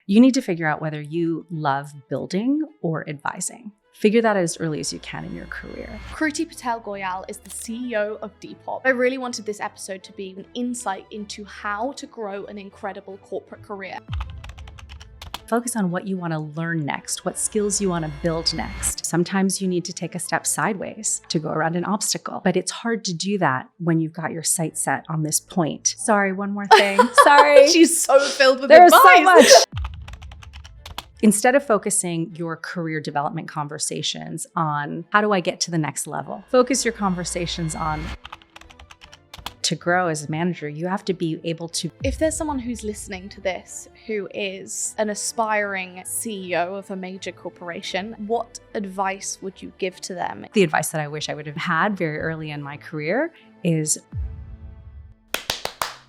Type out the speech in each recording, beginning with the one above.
You need to figure out whether you love building or advising. Figure that out as early as you can in your career. Kruti Patel Goyal is the CEO of Depop. I really wanted this episode to be an insight into how to grow an incredible corporate career. Focus on what you want to learn next, what skills you want to build next. Sometimes you need to take a step sideways to go around an obstacle, but it's hard to do that when you've got your sights set on this point. Sorry, one more thing. Sorry. She's so filled with There's advice. so much. Instead of focusing your career development conversations on how do I get to the next level, focus your conversations on to grow as a manager, you have to be able to. If there's someone who's listening to this who is an aspiring CEO of a major corporation, what advice would you give to them? The advice that I wish I would have had very early in my career is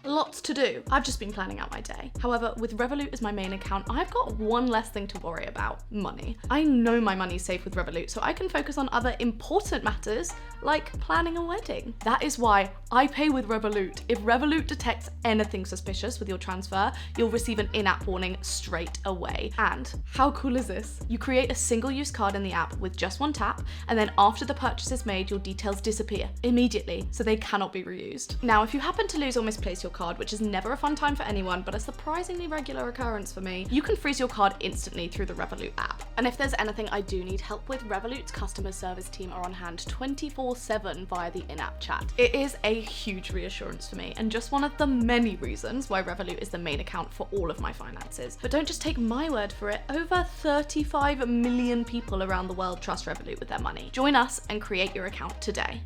lots to do. I've just been planning out my day. However, with Revolut as my main account, I've got one less thing to worry about: money. I know my money's safe with Revolut, so I can focus on other important matters like planning a wedding. That is why I pay with Revolut. If Revolut detects anything suspicious with your transfer, you'll receive an in-app warning straight away. And how cool is this? You create a single-use card in the app with just one tap, and then after the purchase is made, your details disappear immediately, so they cannot be reused. Now, if you happen to lose or misplace your card, which is never a fun time for anyone, but a surprisingly regular occurrence for me, you can freeze your card instantly through the Revolut app. And if there's anything I do need help with, Revolut's customer service team are on hand 24/7 via the in-app chat. It is a huge reassurance for me, and just one of the many reasons why Revolut is the main account for all of my finances. But don't just take my word for it. Over 35 million people around the world trust Revolut with their money. Join us and create your account today.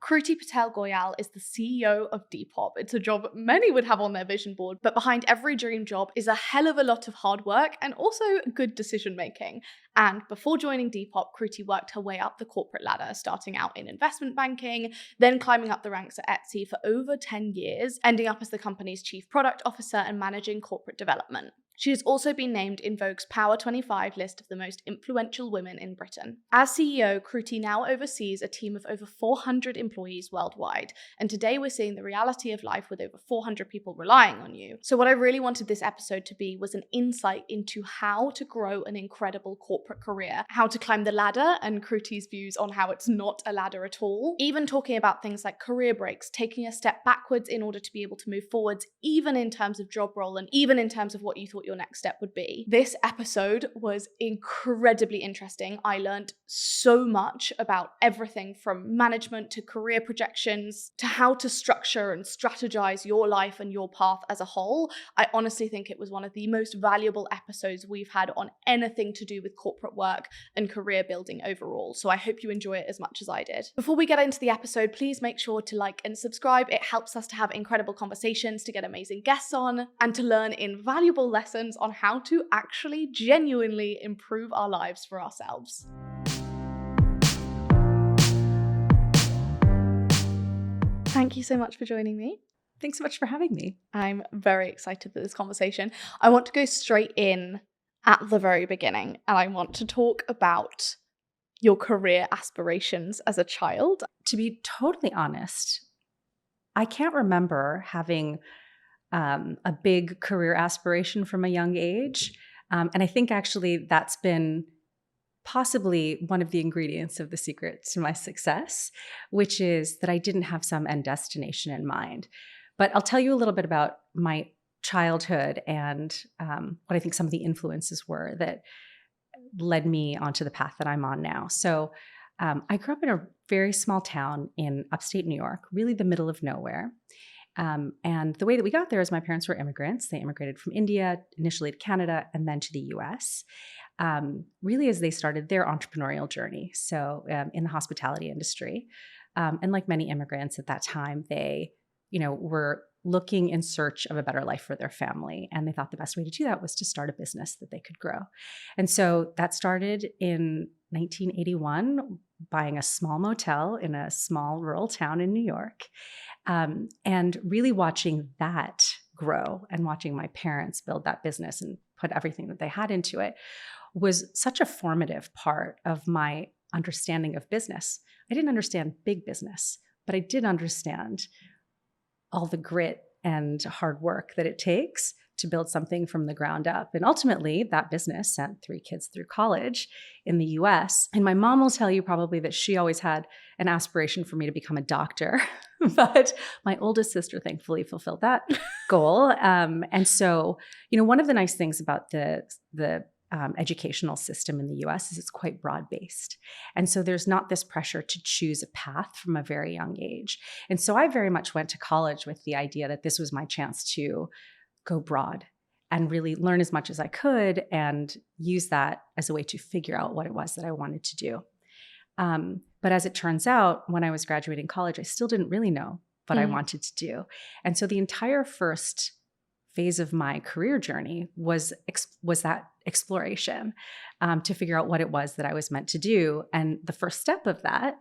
Kruti Patel Goyal is the CEO of Depop. It's a job many would have on their vision board, but behind every dream job is a hell of a lot of hard work and also good decision making. And before joining Depop, Kruti worked her way up the corporate ladder, starting out in investment banking, then climbing up the ranks at Etsy for over 10 years, ending up as the company's chief product officer and managing corporate development. She has also been named in Vogue's Power 25 list of the most influential women in Britain. As CEO, Kruti now oversees a team of over 400 employees worldwide, and today we're seeing the reality of life with over 400 people relying on you. So what I really wanted this episode to be was an insight into how to grow an incredible corporate career, how to climb the ladder, and Kruti's views on how it's not a ladder at all, even talking about things like career breaks, taking a step backwards in order to be able to move forwards, even in terms of job role and even in terms of what you thought your next step would be. This episode was incredibly interesting. I learned so much about everything from management to career projections to how to structure and strategize your life and your path as a whole. I honestly think it was one of the most valuable episodes we've had on anything to do with corporate work and career building overall. So I hope you enjoy it as much as I did. Before we get into the episode, please make sure to like and subscribe. It helps us to have incredible conversations, to get amazing guests on, and to learn invaluable lessons on how to actually genuinely improve our lives for ourselves. Thank you so much for joining me. Thanks so much for having me. I'm very excited for this conversation. I want to go straight in at the very beginning, and I want to talk about your career aspirations as a child. To be totally honest, I can't remember having a big career aspiration from a young age. And I think actually that's been possibly one of the ingredients of the secret to my success, which is that I didn't have some end destination in mind. But I'll tell you a little bit about my childhood and what I think some of the influences were that led me onto the path that I'm on now. So I grew up in a very small town in upstate New York, really the middle of nowhere. And the way that we got there is my parents were immigrants. They immigrated from India, initially to Canada, and then to the US, really as they started their entrepreneurial journey. So in the hospitality industry. And like many immigrants at that time, they, were looking in search of a better life for their family. And they thought the best way to do that was to start a business that they could grow. And so that started in 1981, buying a small motel in a small rural town in New York. And really watching that grow and watching my parents build that business and put everything that they had into it was such a formative part of my understanding of business. I didn't understand big business, but I did understand all the grit and hard work that it takes to build something from the ground up. And ultimately, that business sent 3 kids through college in the US. And my mom will tell you probably that she always had an aspiration for me to become a doctor. But my oldest sister thankfully fulfilled that goal. And so, one of the nice things about the educational system in the US is it's quite broad-based. And so there's not this pressure to choose a path from a very young age. And so I very much went to college with the idea that this was my chance to go broad and really learn as much as I could and use that as a way to figure out what it was that I wanted to do. But as it turns out, when I was graduating college, I still didn't really know what I wanted to do. And so the entire first phase of my career journey was that exploration to figure out what it was that I was meant to do. And the first step of that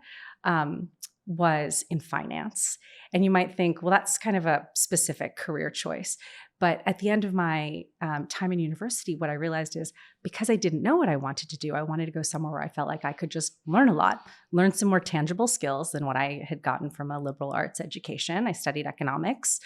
was in finance. And you might think, well, that's kind of a specific career choice. But at the end of my time in university, what I realized is because I didn't know what I wanted to do, I wanted to go somewhere where I felt like I could just learn a lot, learn some more tangible skills than what I had gotten from a liberal arts education. I studied economics,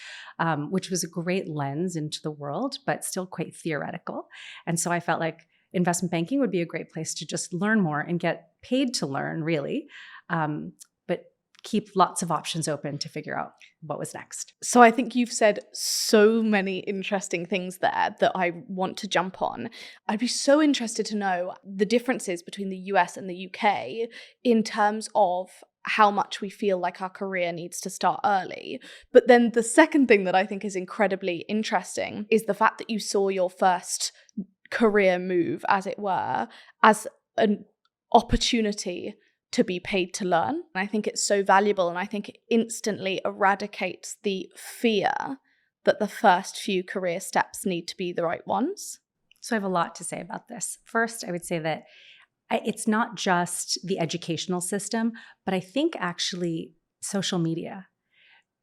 which was a great lens into the world, but still quite theoretical. And so I felt like investment banking would be a great place to just learn more and get paid to learn, really. But keep lots of options open to figure out what was next. So I think you've said so many interesting things there that I want to jump on. I'd be so interested to know the differences between the US and the UK in terms of how much we feel like our career needs to start early. But then the second thing that I think is incredibly interesting is the fact that you saw your first career move, as it were, as an opportunity to be paid to learn. And I think it's so valuable, and I think it instantly eradicates the fear that the first few career steps need to be the right ones. So I have a lot to say about this. First, I would say that it's not just the educational system, but I think actually social media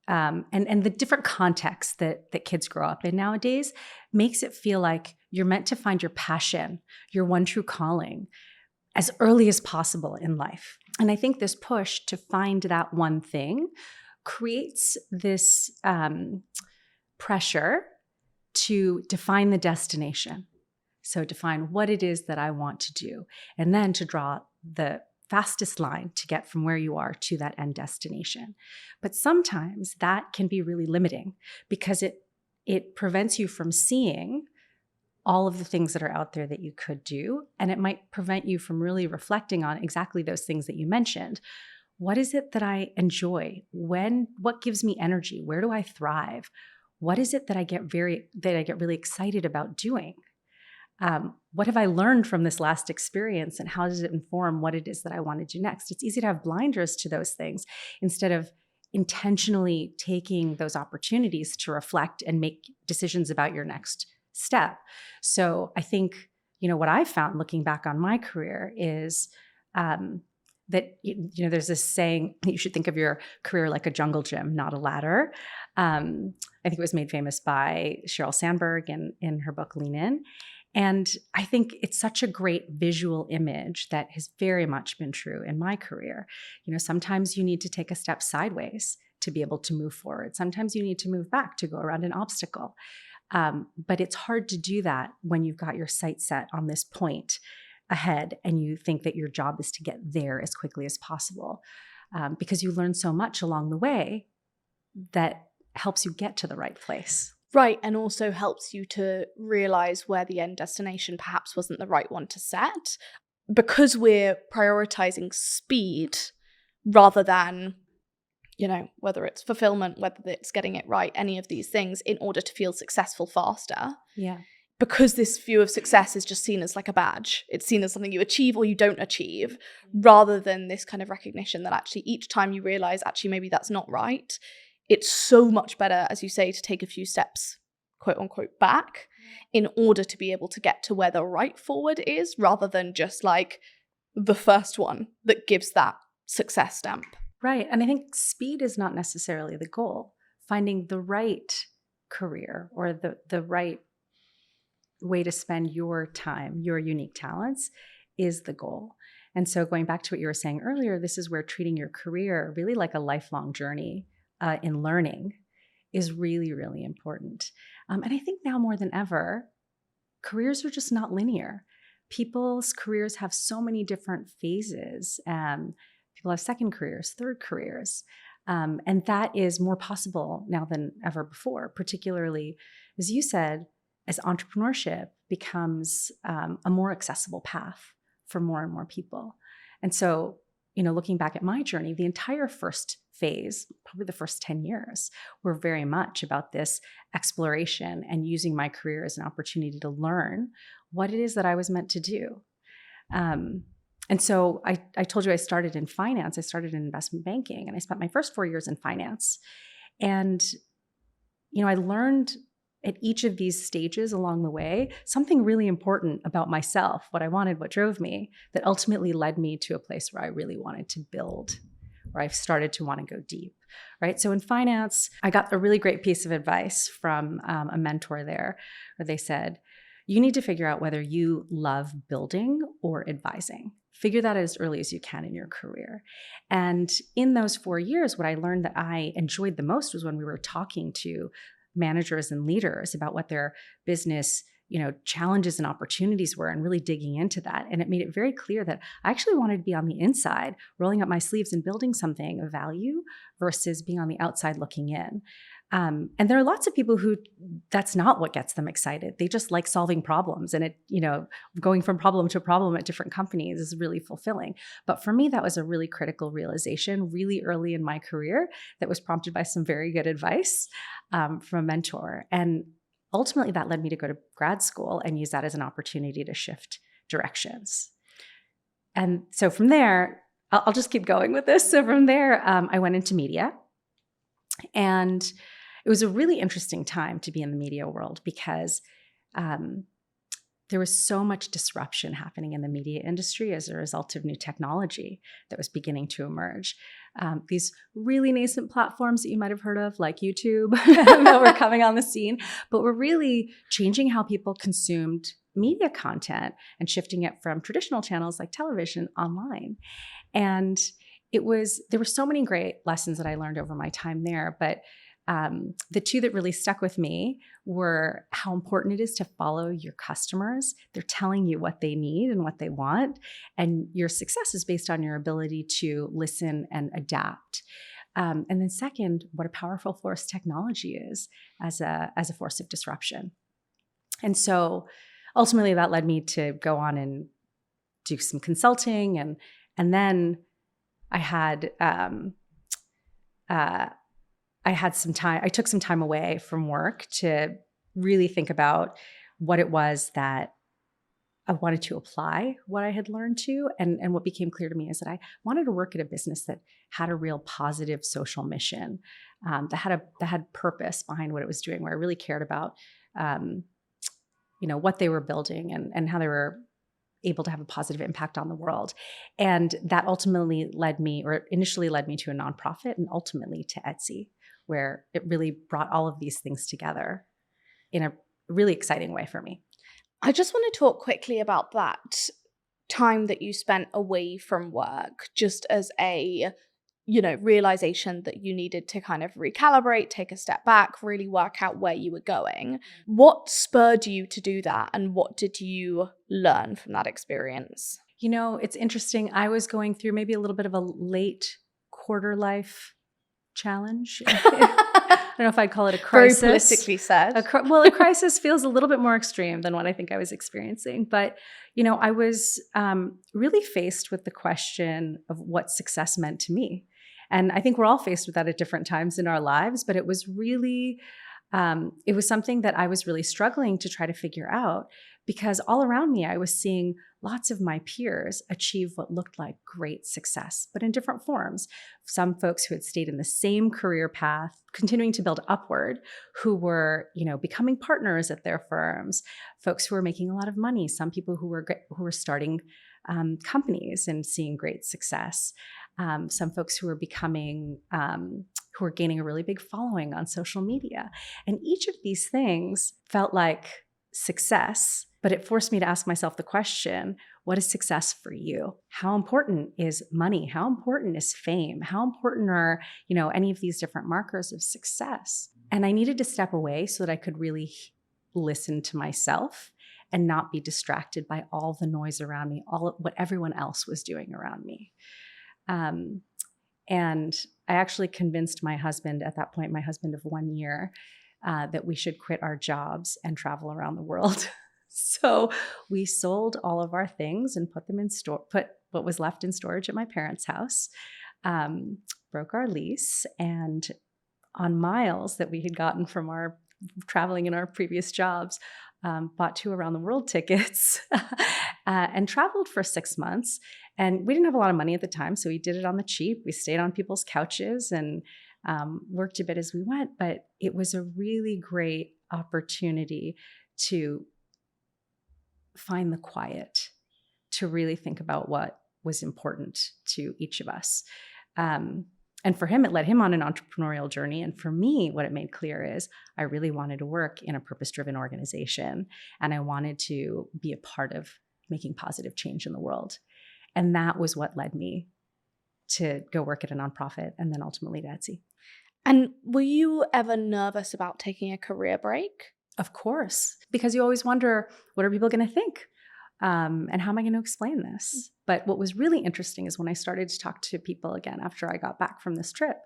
and the different contexts that kids grow up in nowadays makes it feel like you're meant to find your passion, your one true calling, as early as possible in life. And I think this push to find that one thing creates this pressure to define the destination. So define what it is that I want to do, and then to draw the fastest line to get from where you are to that end destination. But sometimes that can be really limiting because it prevents you from seeing all of the things that are out there that you could do. And it might prevent you from really reflecting on exactly those things that you mentioned. What is it that I enjoy? What gives me energy? Where do I thrive? What is it that I get really excited about doing? What have I learned from this last experience, and how does it inform what it is that I want to do next? It's easy to have blinders to those things instead of intentionally taking those opportunities to reflect and make decisions about your next step. So I think, what I found looking back on my career is that, there's this saying that you should think of your career like a jungle gym, not a ladder. I think it was made famous by Sheryl Sandberg in her book, Lean In. And I think it's such a great visual image that has very much been true in my career. Sometimes you need to take a step sideways to be able to move forward. Sometimes you need to move back to go around an obstacle. But it's hard to do that when you've got your sights set on this point ahead and you think that your job is to get there as quickly as possible, because you learn so much along the way that helps you get to the right place. Right, and also helps you to realize where the end destination perhaps wasn't the right one to set, because we're prioritizing speed rather than, whether it's fulfillment, whether it's getting it right, any of these things, in order to feel successful faster. Yeah. Because this view of success is just seen as like a badge. It's seen as something you achieve or you don't achieve, rather than this kind of recognition that actually each time you realize, actually, maybe that's not right, it's so much better, as you say, to take a few steps, quote unquote, back in order to be able to get to where the right forward is, rather than just like the first one that gives that success stamp. Right. And I think speed is not necessarily the goal. Finding the right career or the right way to spend your time, your unique talents, is the goal. And so going back to what you were saying earlier, this is where treating your career really like a lifelong journey in learning is really, really important. And I think now more than ever, careers are just not linear. People's careers have so many different phases. People have second careers, third careers. And that is more possible now than ever before, particularly, as you said, as entrepreneurship becomes a more accessible path for more and more people. And so, looking back at my journey, the entire first phase, probably the first 10 years, were very much about this exploration and using my career as an opportunity to learn what it is that I was meant to do. And so I told you I started in finance. I started in investment banking, and I spent my first 4 years in finance. And, I learned at each of these stages along the way something really important about myself, what I wanted, what drove me, that ultimately led me to a place where I really wanted to build, where I've started to want to go deep, right? So in finance, I got a really great piece of advice from a mentor there, where they said, you need to figure out whether you love building or advising. Figure that out as early as you can in your career. And in those 4 years, what I learned that I enjoyed the most was when we were talking to managers and leaders about what their business, challenges and opportunities were, and really digging into that. And it made it very clear that I actually wanted to be on the inside, rolling up my sleeves and building something of value versus being on the outside looking in. And there are lots of people who that's not what gets them excited. They just like solving problems, and going from problem to problem at different companies is really fulfilling. But for me, that was a really critical realization really early in my career that was prompted by some very good advice from a mentor. And ultimately, that led me to go to grad school and use that as an opportunity to shift directions. And so from there, I'll just keep going with this. So from there, I went into media. And it was a really interesting time to be in the media world because there was so much disruption happening in the media industry as a result of new technology that was beginning to emerge. These really nascent platforms that you might have heard of, like YouTube, that were coming on the scene, but were really changing how people consumed media content and shifting it from traditional channels like television online. And there were so many great lessons that I learned over my time there, but the two that really stuck with me were how important it is to follow your customers. They're telling you what they need and what they want, and your success is based on your ability to listen and adapt. And then second, what a powerful force technology is as a force of disruption. And so ultimately that led me to go on and do some consulting, and then I had some time. I took some time away from work to really think about what it was that I wanted to apply what I had learned to. And what became clear to me is that I wanted to work at a business that had a real positive social mission, that had purpose behind what it was doing, where I really cared about, what they were building and how they were able to have a positive impact on the world. And that initially led me to a nonprofit, and ultimately to Etsy, where it really brought all of these things together in a really exciting way for me. I just want to talk quickly about that time that you spent away from work, just as a, realization that you needed to kind of recalibrate, take a step back, really work out where you were going. What spurred you to do that, and what did you learn from that experience? It's interesting. I was going through maybe a little bit of a late quarter life challenge. I don't know if I'd call it a crisis. Very politically said. A crisis feels a little bit more extreme than what I think I was experiencing. But, I was really faced with the question of what success meant to me. And I think we're all faced with that at different times in our lives. But it was really, it was something that I was really struggling to try to figure out, because all around me, I was seeing lots of my peers achieve what looked like great success, but in different forms. Some folks who had stayed in the same career path, continuing to build upward, who were, becoming partners at their firms, folks who were making a lot of money, some people who were starting companies and seeing great success, some folks who were becoming, who were gaining a really big following on social media. And each of these things felt like success, but it forced me to ask myself the question, what is success for you? How important is money? How important is fame? How important are, any of these different markers of success? And I needed to step away so that I could really listen to myself and not be distracted by all the noise around me, all of what everyone else was doing around me. And I actually convinced my husband at that point, my husband of 1 year, that we should quit our jobs and travel around the world. So we sold all of our things and put them in put what was left in storage at my parents' house, broke our lease, and on miles that we had gotten from our traveling in our previous jobs, bought 2 around the world tickets and traveled for 6 months. And we didn't have a lot of money at the time, so we did it on the cheap. We stayed on people's couches and worked a bit as we went. But it was a really great opportunity to find the quiet, to really think about what was important to each of us. And for him, it led him on an entrepreneurial journey. And for me, what it made clear is I really wanted to work in a purpose-driven organization, and I wanted to be a part of making positive change in the world. And that was what led me to go work at a nonprofit and then ultimately to Etsy. And were you ever nervous about taking a career break? Of course, because you always wonder, what are people going to think? And how am I going to explain this? But what was really interesting is when I started to talk to people again after I got back from this trip,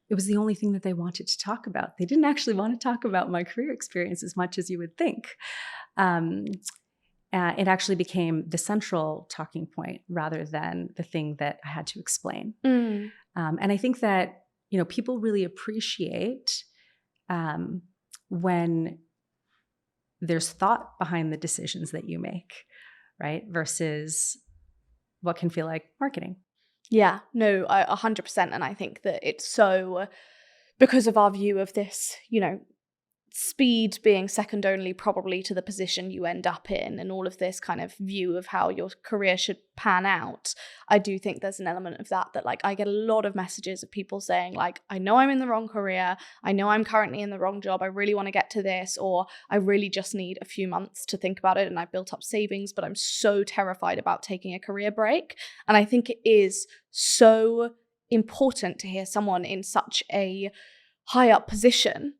it was the only thing that they wanted to talk about. They didn't actually want to talk about my career experience as much as you would think. It actually became the central talking point rather than the thing that I had to explain. And I think that, people really appreciate when there's thought behind the decisions that you make, right? Versus what can feel like marketing. Yeah, no, 100%. And I think that it's so, because of our view of this, speed being second only probably to the position you end up in, and all of this kind of view of how your career should pan out, I do think there's an element of that like I get a lot of messages of people saying like, I know I'm in the wrong career, I know I'm currently in the wrong job, I really want to get to this, or I really just need a few months to think about it and I've built up savings, but I'm so terrified about taking a career break. And I think it is so important to hear someone in such a high up position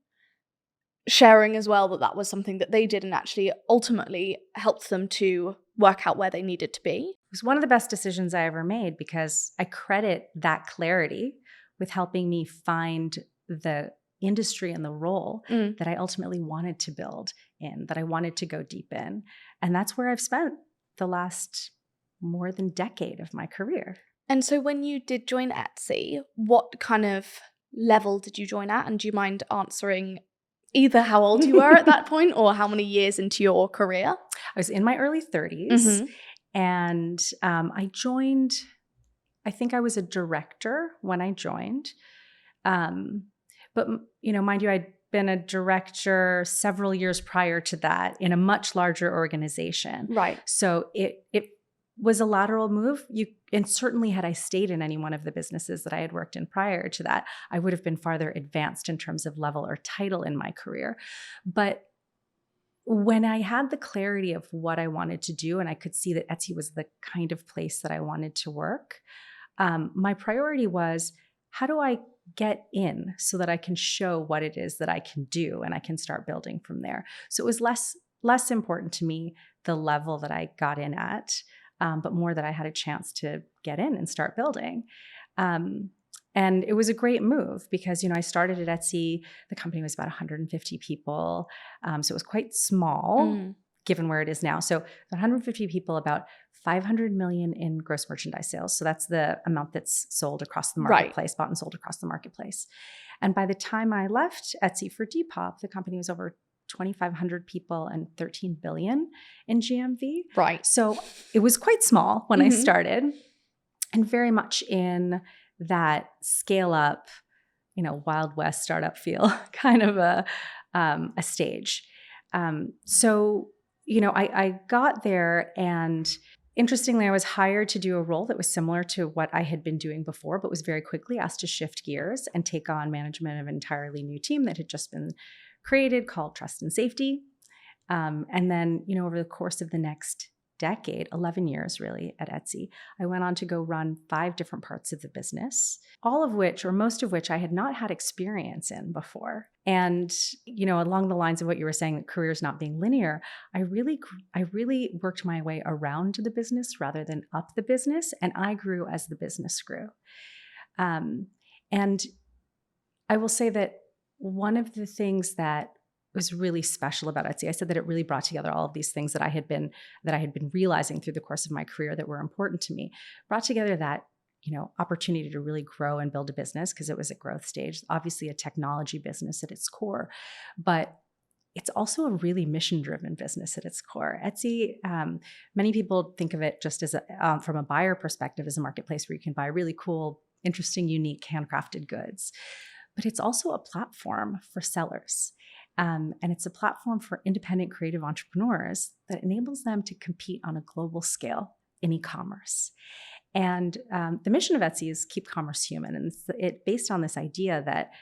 sharing as well that was something that they did and actually ultimately helped them to work out where they needed to be. It was one of the best decisions I ever made because I credit that clarity with helping me find the industry and the role that I ultimately wanted to build in, that I wanted to go deep in. And that's where I've spent the last more than decade of my career. And so when you did join Etsy, what kind of level did you join at? And do you mind answering either how old you were at that point or how many years into your career? I was in my early 30s and I joined, I think I was a director when I joined. But, mind you, I'd been a director several years prior to that in a much larger organization. Right. So it was a lateral move. And certainly had I stayed in any one of the businesses that I had worked in prior to that, I would have been farther advanced in terms of level or title in my career. But when I had the clarity of what I wanted to do, and I could see that Etsy was the kind of place that I wanted to work, my priority was, how do I get in so that I can show what it is that I can do and I can start building from there? So it was less important to me the level that I got in at, but more that I had a chance to get in and start building. And it was a great move because, I started at Etsy. The company was about 150 people. So it was quite small given where it is now. So 150 people, about 500 million in gross merchandise sales. So that's the amount that's sold across the marketplace, bought and sold across the marketplace. And by the time I left Etsy for Depop, the company was over 2,500 people and 13 billion in GMV. Right. So it was quite small when I started, and very much in that scale up, Wild West startup feel kind of a stage. So, I got there, and interestingly, I was hired to do a role that was similar to what I had been doing before, but was very quickly asked to shift gears and take on management of an entirely new team that had just been created called Trust and Safety. And then, over the course of the next decade, 11 years really at Etsy, I went on to go run 5 different parts of the business, all of which, or most of which, I had not had experience in before. And, along the lines of what you were saying, that careers not being linear, I really worked my way around the business rather than up the business. And I grew as the business grew. And I will say that one of the things that was really special about Etsy, I said that it really brought together all of these things that I had been realizing through the course of my career that were important to me, brought together that opportunity to really grow and build a business, because it was a growth stage, obviously a technology business at its core, but it's also a really mission-driven business at its core. Etsy, many people think of it just as from a buyer perspective, as a marketplace where you can buy really cool, interesting, unique, handcrafted goods. But it's also a platform for sellers. And it's a platform for independent creative entrepreneurs that enables them to compete on a global scale in e-commerce. And the mission of Etsy is keep commerce human. And it's based on this idea that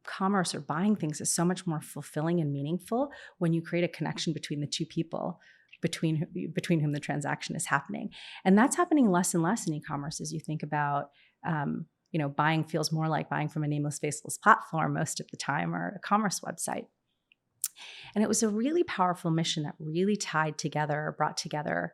commerce, or buying things, is so much more fulfilling and meaningful when you create a connection between the two people between whom the transaction is happening. And that's happening less and less in e-commerce as you think about buying feels more like buying from a nameless, faceless platform most of the time, or a commerce website. And it was a really powerful mission that really brought together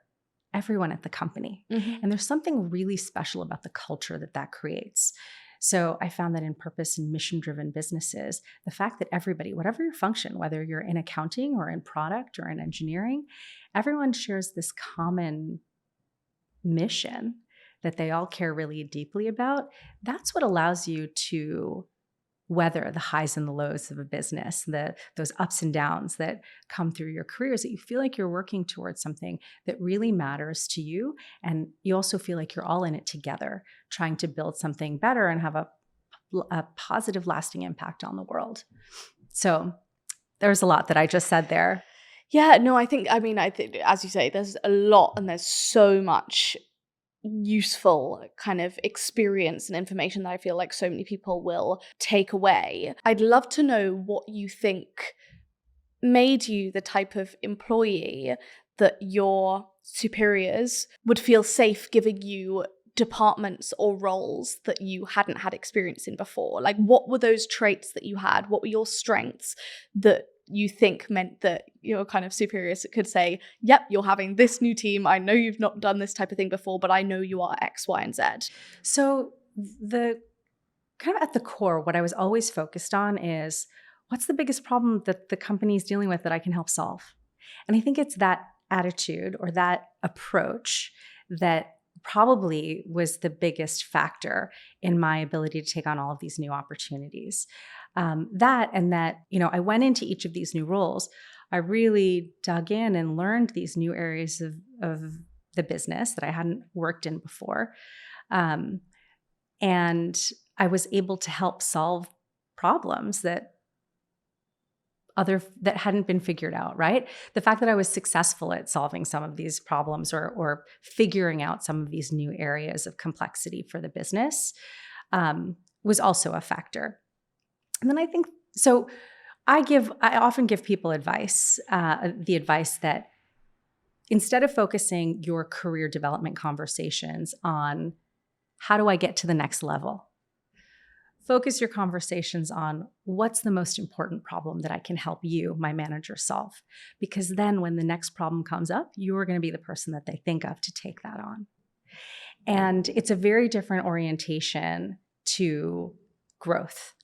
everyone at the company. Mm-hmm. And there's something really special about the culture that creates. So I found that in purpose and mission-driven businesses, the fact that everybody, whatever your function, whether you're in accounting or in product or in engineering, everyone shares this common mission that they all care really deeply about. That's what allows you to weather the highs and the lows of a business, those ups and downs that come through your careers, that you feel like you're working towards something that really matters to you. And you also feel like you're all in it together, trying to build something better and have a positive, lasting impact on the world. So there's a lot that I just said there. Yeah, no, I think, as you say, there's a lot, and there's so much useful kind of experience and information that I feel like so many people will take away. I'd love to know what you think made you the type of employee that your superiors would feel safe giving you departments or roles that you hadn't had experience in before. Like, what were those traits that you had? What were your strengths that you think meant that your kind of superiors could say, yep, you're having this new team. I know you've not done this type of thing before, but I know you are X, Y, and Z. So the kind of at the core, what I was always focused on is, what's the biggest problem that the company is dealing with that I can help solve? And I think it's that attitude or that approach that probably was the biggest factor in my ability to take on all of these new opportunities. I went into each of these new roles. I really dug in and learned these new areas of the business that I hadn't worked in before. And I was able to help solve problems that hadn't been figured out, right? The fact that I was successful at solving some of these problems or figuring out some of these new areas of complexity for the business was also a factor. And then I think, so I often give people advice, the advice that instead of focusing your career development conversations on how do I get to the next level, focus your conversations on what's the most important problem that I can help you, my manager, solve. Because then when the next problem comes up, you're going to be the person that they think of to take that on. And it's a very different orientation to growth.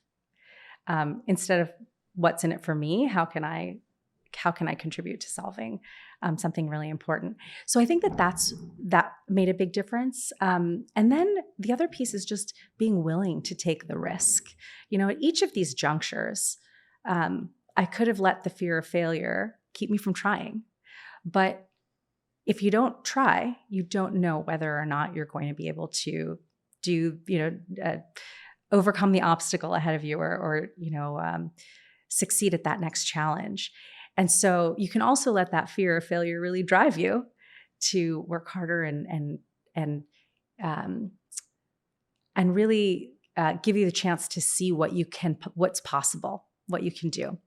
Instead of what's in it for me, how can I contribute to solving something really important? So I think that made a big difference. And then the other piece is just being willing to take the risk. At each of these junctures, I could have let the fear of failure keep me from trying. But if you don't try, you don't know whether or not you're going to be able to overcome the obstacle ahead of you or succeed at that next challenge. And so you can also let that fear of failure really drive you to work harder and really give you the chance to see what's possible, what you can do.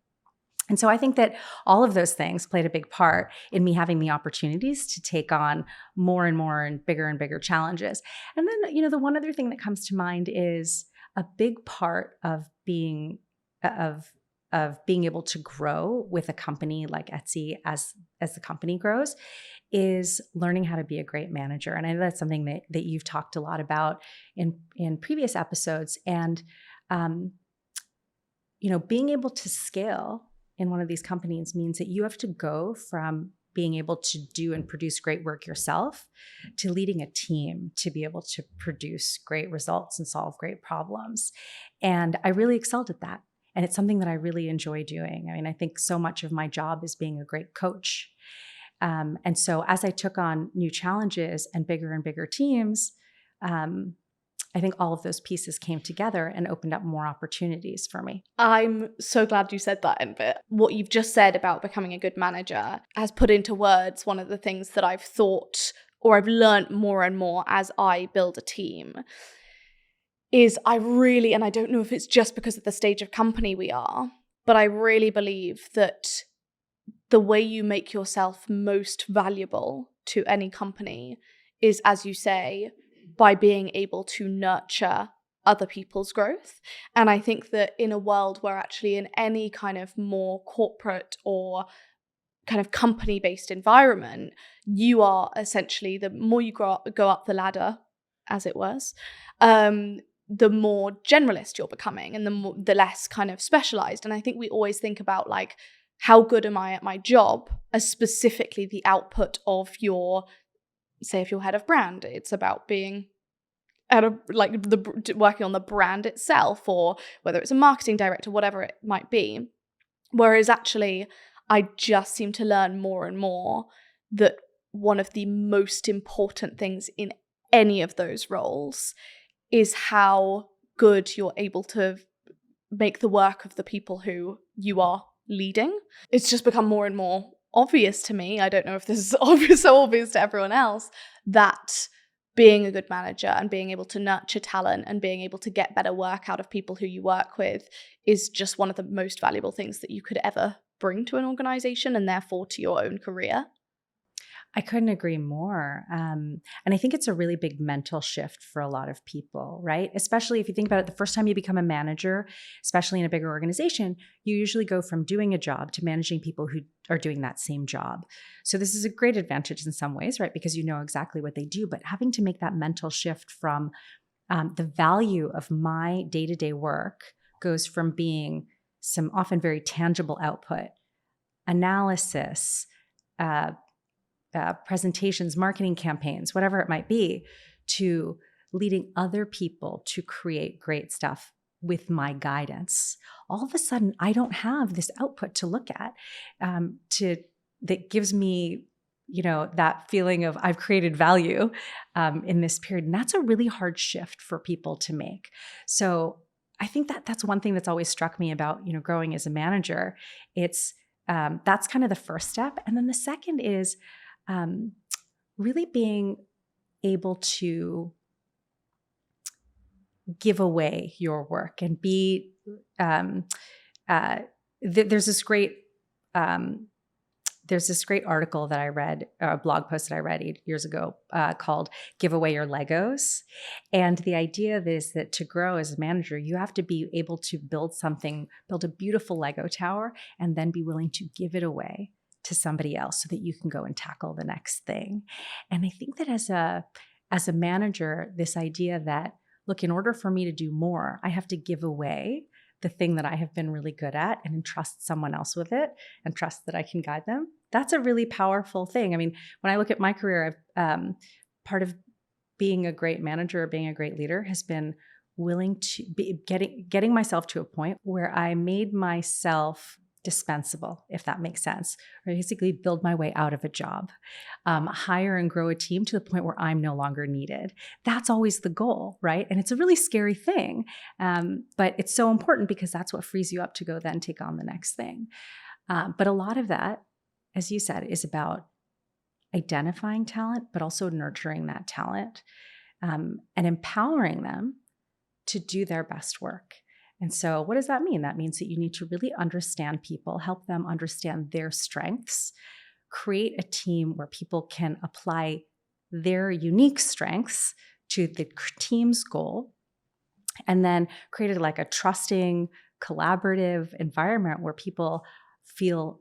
And so I think that all of those things played a big part in me having the opportunities to take on more and bigger challenges. And then, the one other thing that comes to mind is a big part of of being able to grow with a company like Etsy as the company grows is learning how to be a great manager. And I know that's something that you've talked a lot about in previous episodes. And being able to scale in one of these companies means that you have to go from being able to do and produce great work yourself to leading a team to be able to produce great results and solve great problems. And I really excelled at that. And it's something that I really enjoy doing. I mean, I think so much of my job is being a great coach. And so as I took on new challenges and bigger teams, I think all of those pieces came together and opened up more opportunities for me. I'm so glad you said that end bit. What you've just said about becoming a good manager has put into words one of the things that I've thought or I've learned more and more as I build a team is and I don't know if it's just because of the stage of company we are, but I really believe that the way you make yourself most valuable to any company is, as you say, by being able to nurture other people's growth. And I think that in a world where actually in any kind of more corporate or kind of company-based environment, you are essentially, the more you go up the ladder, as it was, the more generalist you're becoming and the less kind of specialized. And I think we always think about like, how good am I at my job as specifically the output of say if you're head of brand, it's about being working on the brand itself, or whether it's a marketing director, whatever it might be. Whereas actually, I just seem to learn more and more that one of the most important things in any of those roles is how good you're able to make the work of the people who you are leading. It's just become more and more obvious to me. I don't know if this is so obvious to everyone else, that being a good manager and being able to nurture talent and being able to get better work out of people who you work with is just one of the most valuable things that you could ever bring to an organization and therefore to your own career. I couldn't agree more. And I think it's a really big mental shift for a lot of people, right? Especially if you think about it, the first time you become a manager, especially in a bigger organization, you usually go from doing a job to managing people who are doing that same job. So this is a great advantage in some ways, right? Because you know exactly what they do, but having to make that mental shift from the value of my day-to-day work goes from being some often very tangible output, analysis, presentations, marketing campaigns, whatever it might be, to leading other people to create great stuff with my guidance. All of a sudden, I don't have this output to look at that gives me, that feeling of I've created value in this period. And that's a really hard shift for people to make. So I think that's one thing that's always struck me about, growing as a manager. It's that's kind of the first step. And then the second is really being able to give away your work and be there's this great article that I read, a blog post that I read 8 years ago called "Give Away Your Legos," and the idea is that to grow as a manager, you have to be able to build a beautiful Lego tower, and then be willing to give it away to somebody else so that you can go and tackle the next thing. And I think that as a manager, this idea that, look, in order for me to do more, I have to give away the thing that I have been really good at and entrust someone else with it and trust that I can guide them. That's a really powerful thing. I mean, when I look at my career, part of being a great manager or being a great leader has been willing to be getting myself to a point where I made myself dispensable, if that makes sense, or basically build my way out of a job, hire and grow a team to the point where I'm no longer needed. That's always the goal, right? And it's a really scary thing, but it's so important because that's what frees you up to go then take on the next thing. But a lot of that, as you said, is about identifying talent, but also nurturing that talent and empowering them to do their best work. And so what does that mean? That means that you need to really understand people, help them understand their strengths, create a team where people can apply their unique strengths to the team's goal, and then created like a trusting, collaborative environment where people feel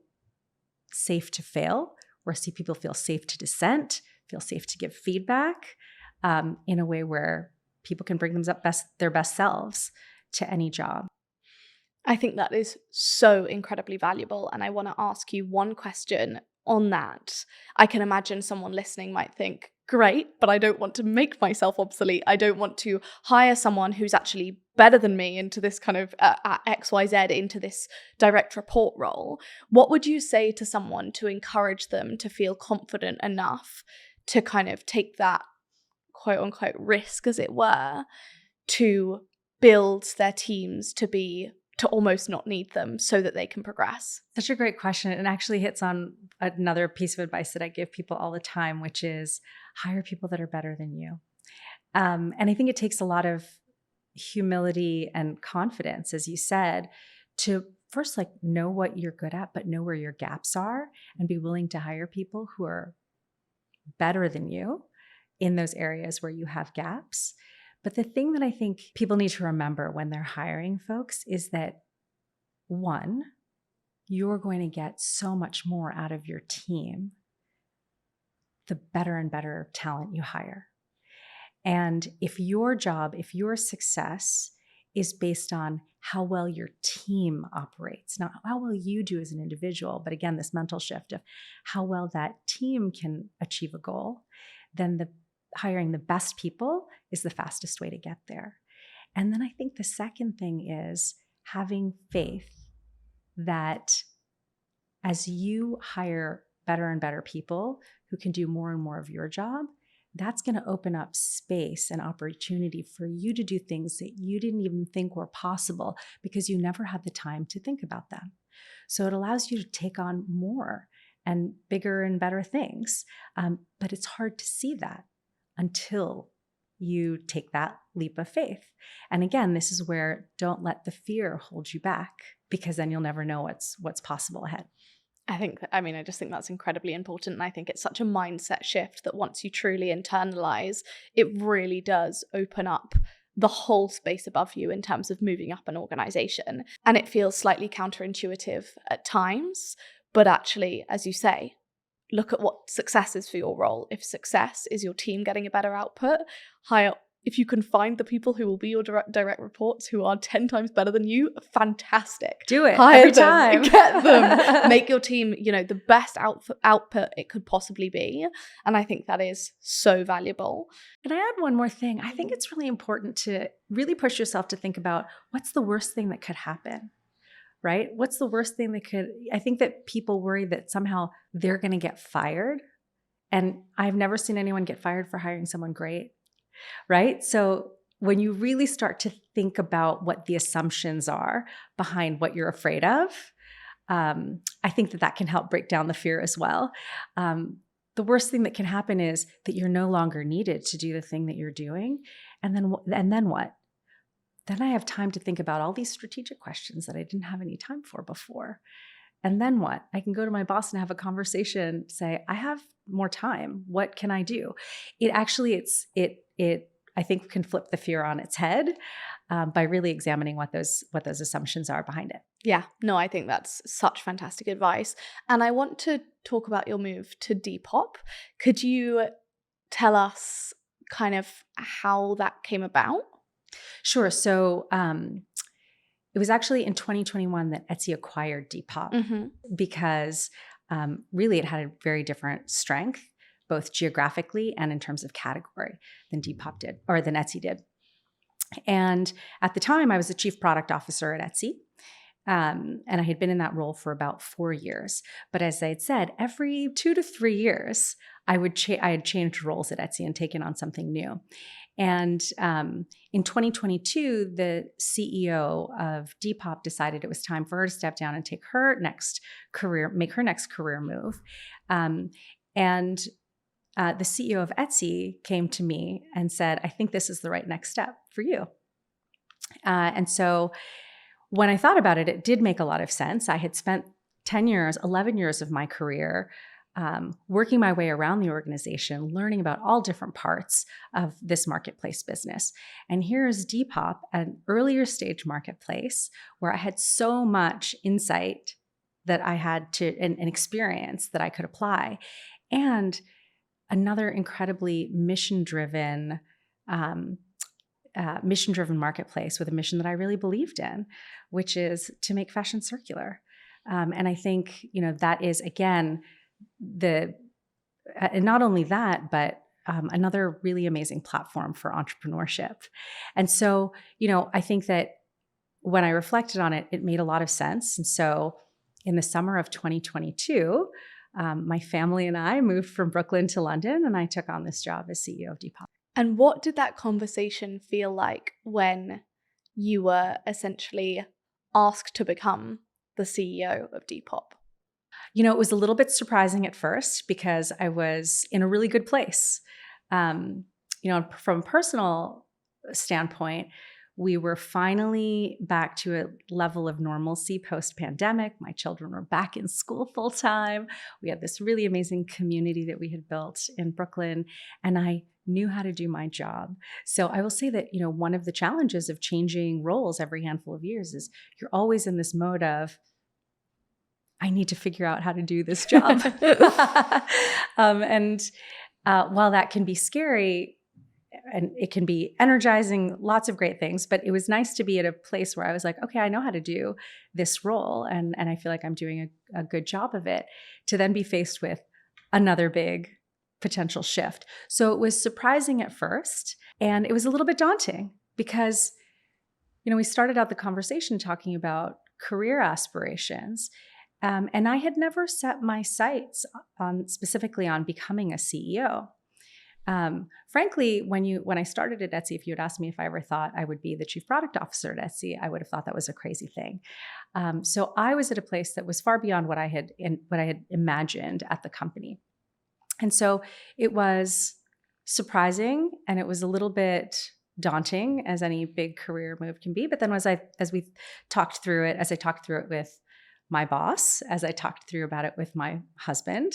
safe to fail, where people feel safe to dissent, feel safe to give feedback, in a way where people can bring their best selves to any job. I think that is so incredibly valuable. And I want to ask you one question on that. I can imagine someone listening might think, great, but I don't want to make myself obsolete. I don't want to hire someone who's actually better than me into this kind of XYZ, into this direct report role. What would you say to someone to encourage them to feel confident enough to kind of take that quote unquote risk, as it were, to build their teams to almost not need them so that they can progress? Such a great question. It actually hits on another piece of advice that I give people all the time, which is hire people that are better than you. And I think it takes a lot of humility and confidence, as you said, to first like know what you're good at, but know where your gaps are and be willing to hire people who are better than you in those areas where you have gaps. But the thing that I think people need to remember when they're hiring folks is that, one, you're going to get so much more out of your team the better and better talent you hire. And if your success is based on how well your team operates, not how well you do as an individual, but again, this mental shift of how well that team can achieve a goal, then hiring the best people is the fastest way to get there. And then I think the second thing is having faith that as you hire better and better people who can do more and more of your job, that's going to open up space and opportunity for you to do things that you didn't even think were possible because you never had the time to think about them. So it allows you to take on more and bigger and better things. But it's hard to see that until you take that leap of faith. And again, this is where don't let the fear hold you back, because then you'll never know what's possible ahead. I just think that's incredibly important. And I think it's such a mindset shift that once you truly internalize, it really does open up the whole space above you in terms of moving up an organization. And it feels slightly counterintuitive at times, but actually, as you say, look at what success is for your role. If success is your team getting a better output, if you can find the people who will be your direct reports who are 10 times better than you, fantastic. Do it Hire every them, time. Get them, make your team, the best output it could possibly be. And I think that is so valuable. Can I add one more thing? I think it's really important to really push yourself to think about what's the worst thing that could happen, right? What's the worst thing I think that people worry that somehow they're going to get fired. And I've never seen anyone get fired for hiring someone great. Right? So when you really start to think about what the assumptions are behind what you're afraid of, I think that can help break down the fear as well. The worst thing that can happen is that you're no longer needed to do the thing that you're doing. And then what? Then I have time to think about all these strategic questions that I didn't have any time for before. And then what? I can go to my boss and have a conversation, say, I have more time. What can I do? It actually, I think can flip the fear on its head by really examining what those assumptions are behind it. Yeah, no, I think that's such fantastic advice. And I want to talk about your move to Depop. Could you tell us kind of how that came about? Sure. So it was actually in 2021 that Etsy acquired Depop because really it had a very different strength, both geographically and in terms of category than Etsy did. And at the time, I was the chief product officer at Etsy. And I had been in that role for about 4 years. But as I had said, every 2 to 3 years, I had changed roles at Etsy and taken on something new. And in 2022, the CEO of Depop decided it was time for her to step down and make her next career move. And the CEO of Etsy came to me and said, I think this is the right next step for you. And so when I thought about it, it did make a lot of sense. I had spent 10 years, 11 years of my career working my way around the organization, learning about all different parts of this marketplace business. And here's Depop, an earlier stage marketplace where I had so much insight that I had to, and experience that I could apply. And another incredibly mission-driven marketplace with a mission that I really believed in, which is to make fashion circular. And I think, that is, again, and not only that, but another really amazing platform for entrepreneurship. And so, I think that when I reflected on it, it made a lot of sense. And so in the summer of 2022, my family and I moved from Brooklyn to London, and I took on this job as CEO of Depop. And what did that conversation feel like when you were essentially asked to become the CEO of Depop? It was a little bit surprising at first because I was in a really good place. From a personal standpoint, we were finally back to a level of normalcy post-pandemic. My children were back in school full time. We had this really amazing community that we had built in Brooklyn, and I knew how to do my job. So I will say that, one of the challenges of changing roles every handful of years is you're always in this mode of, I need to figure out how to do this job. While that can be scary and it can be energizing, lots of great things, but it was nice to be at a place where I was like, okay, I know how to do this role, and I feel like I'm doing a good job of it, to then be faced with another big potential shift. So it was surprising at first, and it was a little bit daunting because, we started out the conversation talking about career aspirations. And I had never set my sights specifically on becoming a CEO. Frankly, when I started at Etsy, if you had asked me if I ever thought I would be the chief product officer at Etsy, I would have thought that was a crazy thing. So I was at a place that was far beyond what I had imagined at the company. And so it was surprising, and it was a little bit daunting, as any big career move can be. But then as I talked through it with my boss, as I talked through about it with my husband,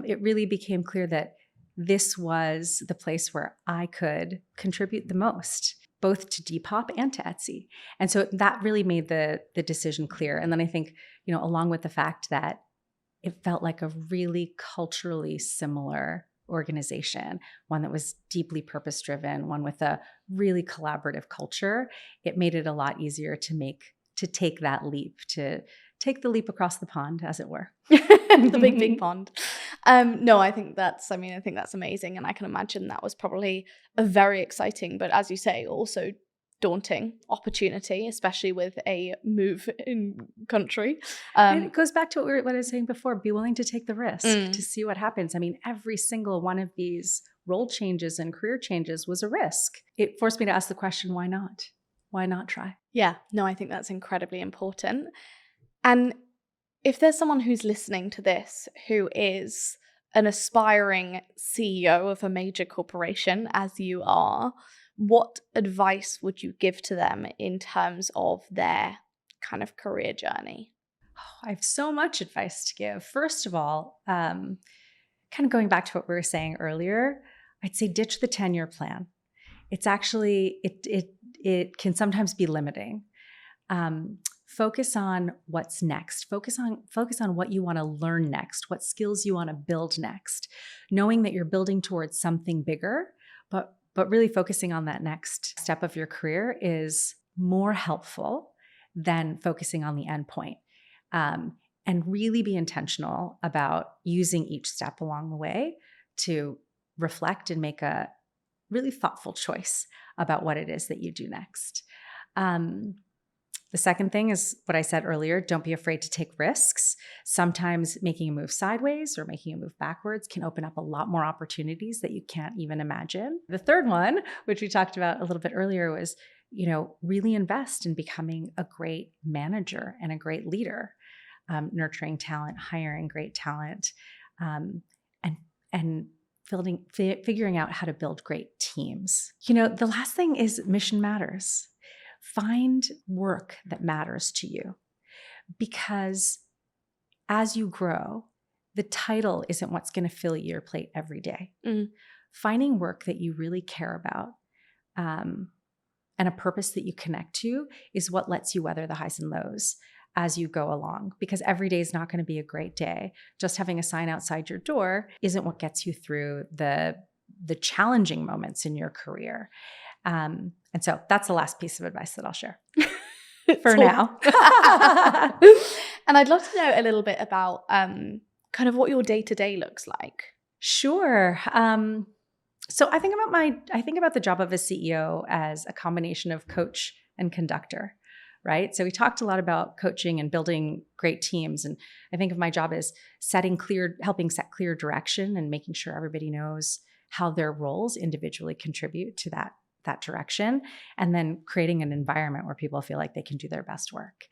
it really became clear that this was the place where I could contribute the most, both to Depop and to Etsy. And so that really made the decision clear. And then I think, along with the fact that it felt like a really culturally similar organization, one that was deeply purpose-driven, one with a really collaborative culture, it made it a lot easier to take that leap, to take the leap across the pond, as it were. The big pond. No, I think that's amazing. And I can imagine that was probably a very exciting, but as you say, also daunting opportunity, especially with a move in country. And it goes back to what I was saying before, be willing to take the risk to see what happens. I mean, every single one of these role changes and career changes was a risk. It forced me to ask the question, why not? Why not try? Yeah, no, I think that's incredibly important. And if there's someone who's listening to this who is an aspiring CEO of a major corporation, as you are, what advice would you give to them in terms of their kind of career journey? Oh, I have so much advice to give. First of all, kind of going back to what we were saying earlier, I'd say ditch the 10-year plan. It's actually, it can sometimes be limiting. Focus on what's next. Focus on what you want to learn next, what skills you want to build next, knowing that you're building towards something bigger, but really focusing on that next step of your career is more helpful than focusing on the end point. And really be intentional about using each step along the way to reflect and make a really thoughtful choice about what it is that you do next. The second thing is what I said earlier, don't be afraid to take risks. Sometimes making a move sideways or making a move backwards can open up a lot more opportunities that you can't even imagine. The third one, which we talked about a little bit earlier, was, really invest in becoming a great manager and a great leader, nurturing talent, hiring great talent, and figuring out how to build great teams. The last thing is mission matters. find work that matters to you, because as you grow, the title isn't what's going to fill your plate every day. Finding work that you really care about and a purpose that you connect to is what lets you weather the highs and lows as you go along, because every day is not going to be a great day. Just having a sign outside your door isn't what gets you through the challenging moments in your career. And so that's the last piece of advice that I'll share for now. And I'd love to know a little bit about kind of what your day-to-day looks like. Sure. So I think about the job of a CEO as a combination of coach and conductor, right? So we talked a lot about coaching and building great teams. And I think of my job as helping set clear direction and making sure everybody knows how their roles individually contribute to that direction, and then creating an environment where people feel like they can do their best work.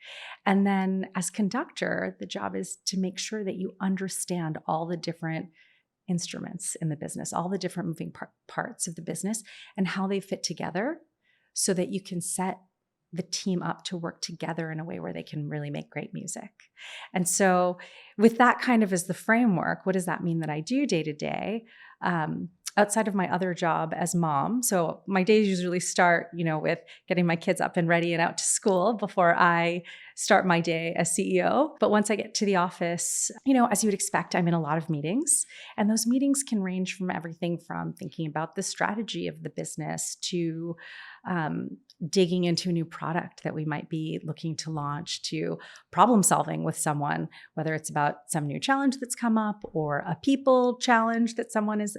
And then as conductor, the job is to make sure that you understand all the different instruments in the business, all the different moving parts of the business and how they fit together so that you can set the team up to work together in a way where they can really make great music. And so with that kind of as the framework, what does that mean that I do day to day? Outside of my other job as mom. So my days usually start, with getting my kids up and ready and out to school before I start my day as CEO. But once I get to the office, as you would expect, I'm in a lot of meetings. And those meetings can range from everything from thinking about the strategy of the business to digging into a new product that we might be looking to launch, to problem solving with someone, whether it's about some new challenge that's come up or a people challenge that someone's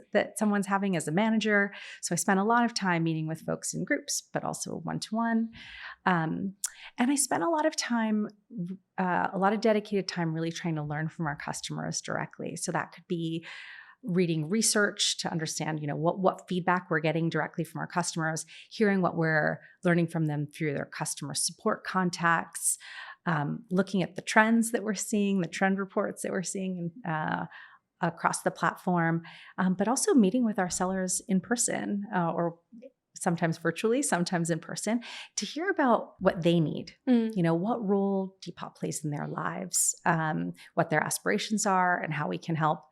having as a manager. So I spend a lot of time meeting with folks in groups, but also one-to-one. And I spend a lot of time, a lot of dedicated time really trying to learn from our customers directly. So that could be reading research to understand, what feedback we're getting directly from our customers, hearing what we're learning from them through their customer support contacts, looking at the trends that we're seeing, the trend reports that we're seeing across the platform, but also meeting with our sellers in person or sometimes virtually, sometimes in person, to hear about what they need, what role Depop plays in their lives, what their aspirations are, and how we can help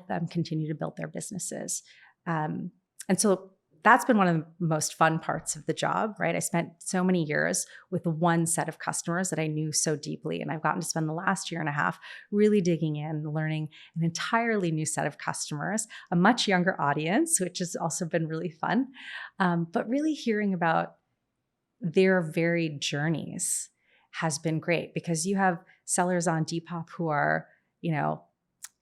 them continue to build their businesses. And so that's been one of the most fun parts of the job, right? I spent so many years with one set of customers that I knew so deeply. And I've gotten to spend the last year and a half really digging in, learning an entirely new set of customers, a much younger audience, which has also been really fun. But really hearing about their varied journeys has been great, because you have sellers on Depop who are,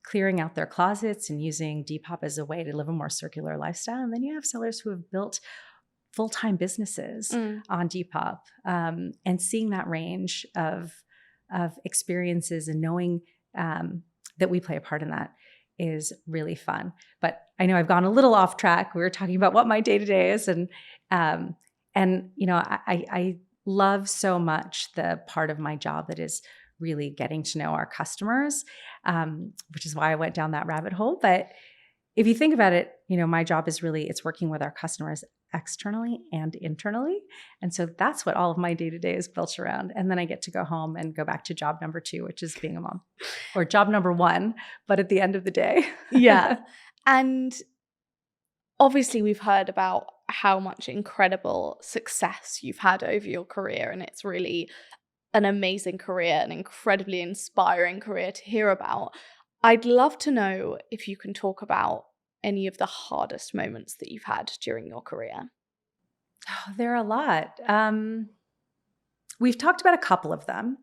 clearing out their closets and using Depop as a way to live a more circular lifestyle. And then you have sellers who have built full-time businesses on Depop, and seeing that range of experiences and knowing that we play a part in that is really fun. But I know I've gone a little off track. We were talking about what my day-to-day is. And I love so much the part of my job that is really getting to know our customers, which is why I went down that rabbit hole. But if you think about it, my job is really, it's working with our customers externally and internally. And so that's what all of my day-to-day is built around. And then I get to go home and go back to job number 2, which is being a mom, or job number 1, but at the end of the day. Yeah. And obviously we've heard about how much incredible success you've had over your career. And it's really an amazing career, an incredibly inspiring career to hear about. I'd love to know if you can talk about any of the hardest moments that you've had during your career. Oh, there are a lot. We've talked about a couple of them.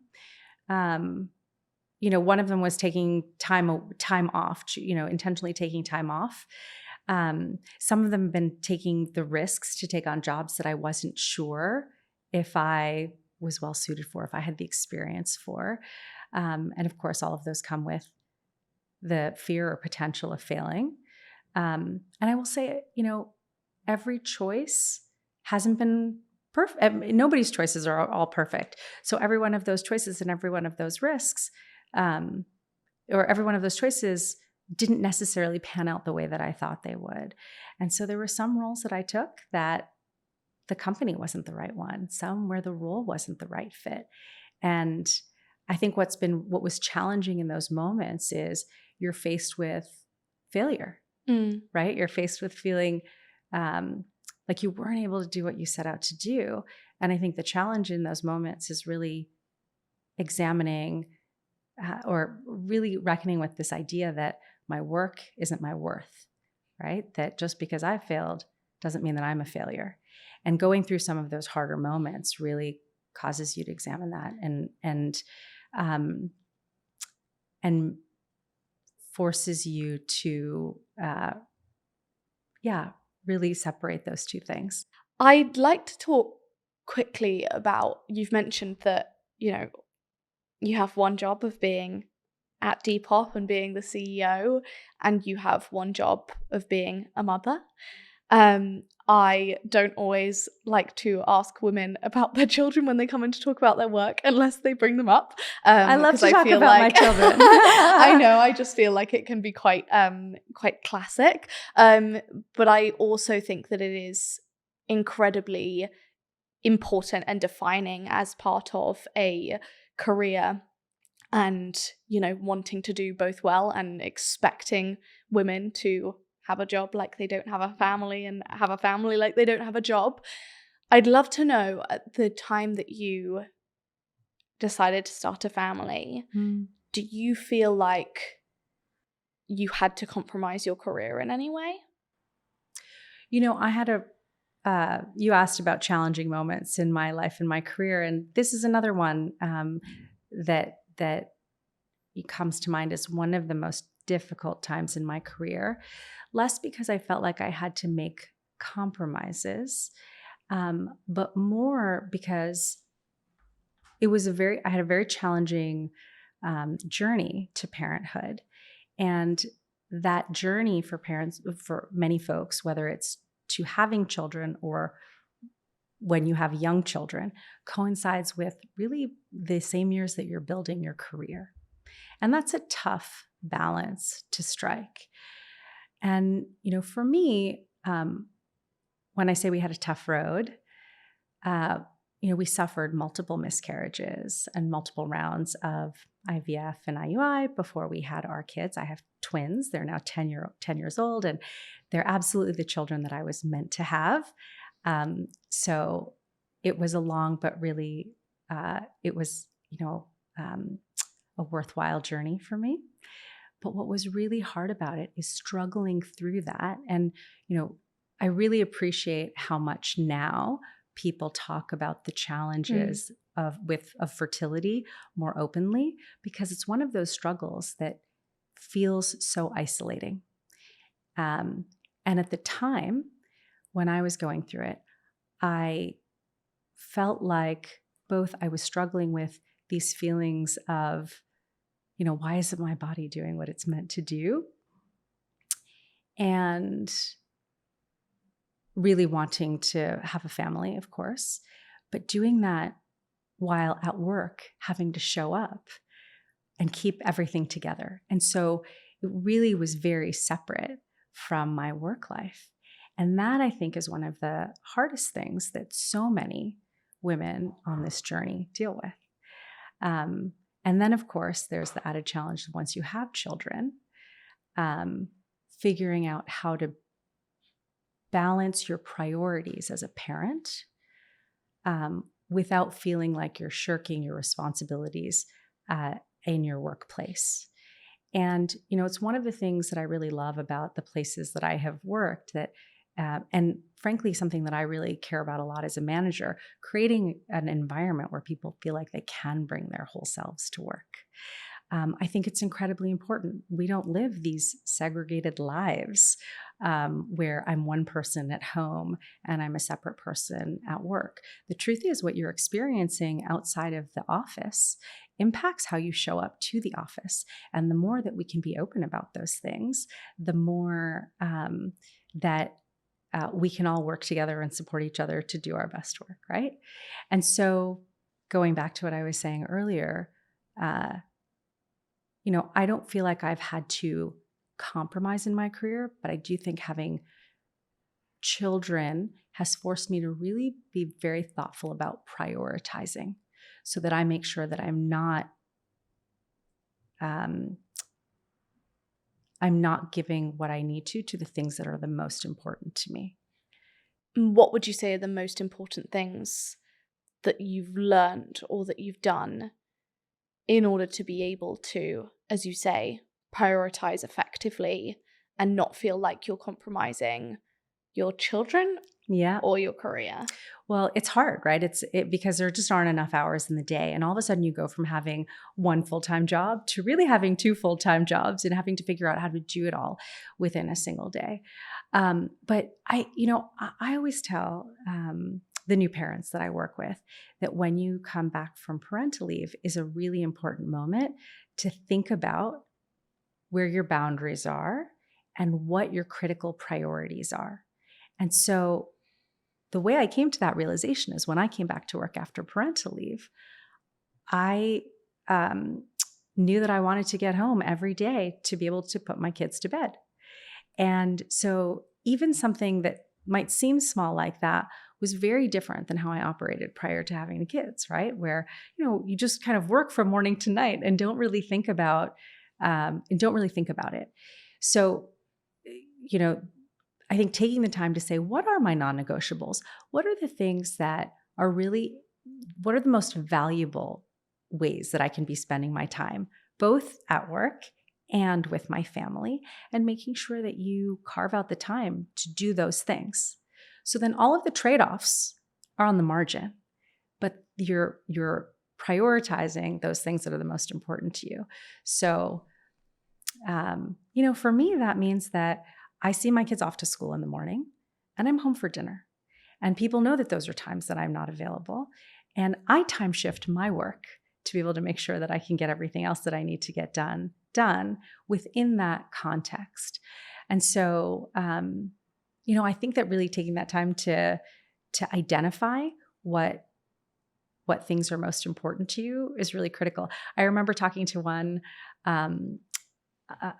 One of them was taking time off, intentionally taking time off. Some of them have been taking the risks to take on jobs that I wasn't sure if I was well suited for, if I had the experience for. And of course, all of those come with the fear or potential of failing. And I will say, every choice hasn't been perfect. Nobody's choices are all perfect. So every one of those choices and every one of those risks, or every one of those choices didn't necessarily pan out the way that I thought they would. And so there were some roles that I took that the company wasn't the right one, some where the role wasn't the right fit. And I think what was challenging in those moments is you're faced with failure, right? You're faced with feeling like you weren't able to do what you set out to do. And I think the challenge in those moments is really examining or really reckoning with this idea that my work isn't my worth, right? That just because I failed doesn't mean that I'm a failure. And going through some of those harder moments really causes you to examine that and forces you to, really separate those two things. I'd like to talk quickly about, you've mentioned that, you have one job of being at Depop and being the CEO, and you have one job of being a mother. I don't always like to ask women about their children when they come in to talk about their work unless they bring them up. I love to talk about my children. I know, I just feel like it can be quite classic. But I also think that it is incredibly important and defining as part of a career, and wanting to do both well and expecting women to have a job like they don't have a family and have a family like they don't have a job. I'd love to know, at the time that you decided to start a family, do you feel like you had to compromise your career in any way? I had you asked about challenging moments in my life and my career, and this is another one that comes to mind as one of the most difficult times in my career, less because I felt like I had to make compromises, but more because I had a very challenging journey to parenthood. And that journey for parents, for many folks, whether it's to having children or when you have young children, coincides with really the same years that you're building your career. And that's a tough balance to strike. And, for me, when I say we had a tough road, we suffered multiple miscarriages and multiple rounds of IVF and IUI before we had our kids. I have twins. They're now 10 years old, and they're absolutely the children that I was meant to have. So it was a long, but really, it was, a worthwhile journey for me. But what was really hard about it is struggling through that. And, I really appreciate how much now people talk about the challenges of fertility more openly, because it's one of those struggles that feels so isolating. And at the time when I was going through it, I felt like both I was struggling with these feelings of, why isn't my body doing what it's meant to do? And really wanting to have a family, of course, but doing that while at work, having to show up and keep everything together. And so it really was very separate from my work life. And that, I think, is one of the hardest things that so many women on this journey deal with. And then, of course, there's the added challenge once you have children, figuring out how to balance your priorities as a parent without feeling like you're shirking your responsibilities in your workplace. And, it's one of the things that I really love about the places that I have worked, that and frankly, something that I really care about a lot as a manager, creating an environment where people feel like they can bring their whole selves to work. I think it's incredibly important. We don't live these segregated lives where I'm one person at home and I'm a separate person at work. The truth is, what you're experiencing outside of the office impacts how you show up to the office. And the more that we can be open about those things, the more that we can all work together and support each other to do our best work, right? And so going back to what I was saying earlier, I don't feel like I've had to compromise in my career, but I do think having children has forced me to really be very thoughtful about prioritizing so that I make sure that I'm not giving what I need to the things that are the most important to me. What would you say are the most important things that you've learned or that you've done in order to be able to, as you say, prioritize effectively and not feel like you're compromising your children or your career? Well, it's hard, right? Because there just aren't enough hours in the day. And all of a sudden you go from having one full-time job to really having two full-time jobs and having to figure out how to do it all within a single day. But I always tell the new parents that I work with that when you come back from parental leave is a really important moment to think about where your boundaries are and what your critical priorities are. And so the way I came to that realization is when I came back to work after parental leave, I knew that I wanted to get home every day to be able to put my kids to bed. And so even something that might seem small like that was very different than how I operated prior to having the kids, right? Where, you just kind of work from morning to night and don't really think about it. So, I think taking the time to say, what are my non-negotiables? What are the things that are what are the most valuable ways that I can be spending my time, both at work and with my family, and making sure that you carve out the time to do those things. So then all of the trade-offs are on the margin, but you're prioritizing those things that are the most important to you. So, for me, that means that I see my kids off to school in the morning and I'm home for dinner. And people know that those are times that I'm not available. And I time shift my work to be able to make sure that I can get everything else that I need to get done within that context. And so, I think that really taking that time to identify what things are most important to you is really critical. I remember talking to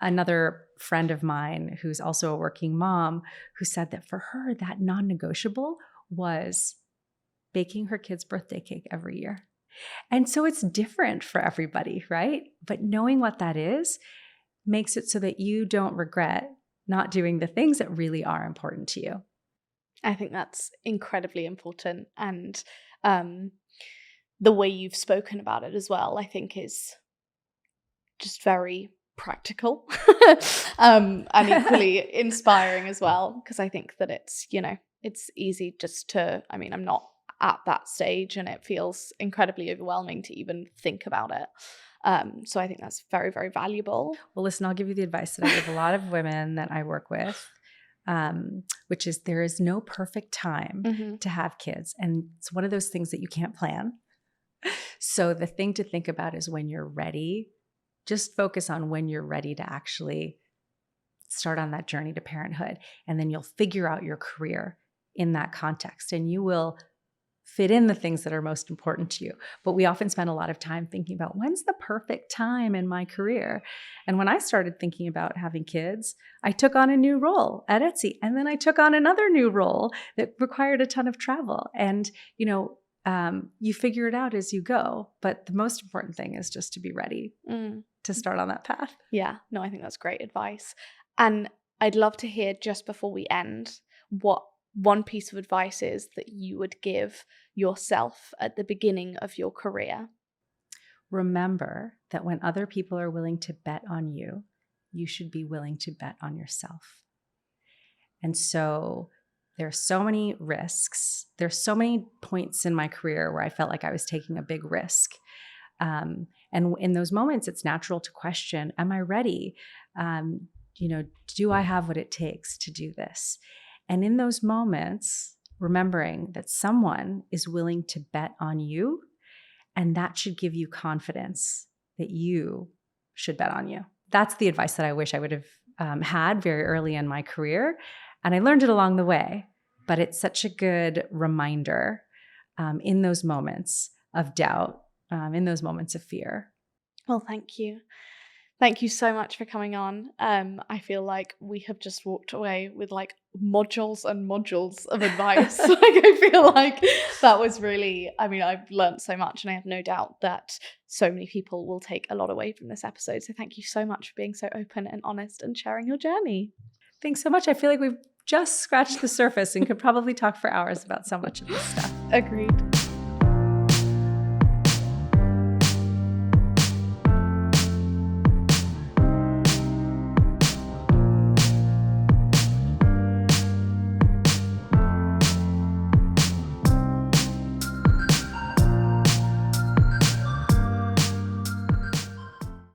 another friend of mine who's also a working mom who said that for her, that non-negotiable was baking her kid's birthday cake every year. And so it's different for everybody, right? But knowing what that is makes it so that you don't regret not doing the things that really are important to you. I think that's incredibly important. And the way you've spoken about it as well, I think is just very practical and equally inspiring as well, because I think that it's easy just to, I'm not at that stage and it feels incredibly overwhelming to even think about it. So I think that's very, very valuable. Well, listen, I'll give you the advice that I give a lot of women that I work with, which is there is no perfect time to have kids. And it's one of those things that you can't plan. So the thing to think about is when you're ready. Just focus on when you're ready to actually start on that journey to parenthood. And then you'll figure out your career in that context and you will fit in the things that are most important to you. But we often spend a lot of time thinking about when's the perfect time in my career. And when I started thinking about having kids, I took on a new role at Etsy. And then I took on another new role that required a ton of travel. And, you figure it out as you go. But the most important thing is just to be ready to start on that path. Yeah, no, I think that's great advice. And I'd love to hear, just before we end, what one piece of advice is that you would give yourself at the beginning of your career. Remember that when other people are willing to bet on you, you should be willing to bet on yourself. And so there's so many risks. There's so many points in my career where I felt like I was taking a big risk. And in those moments, it's natural to question, am I ready? Do I have what it takes to do this? And in those moments, remembering that someone is willing to bet on you, and that should give you confidence that you should bet on you. That's the advice that I wish I would have had very early in my career. And I learned it along the way, but it's such a good reminder in those moments of doubt, in those moments of fear. Well, thank you. Thank you so much for coming on. I feel like we have just walked away with like modules and modules of advice. Like I feel like that was really, I mean, I've learned so much and I have no doubt that so many people will take a lot away from this episode. So thank you so much for being so open and honest and sharing your journey. Thanks so much. I feel like we've just scratched the surface and could probably talk for hours about so much of this stuff. Agreed.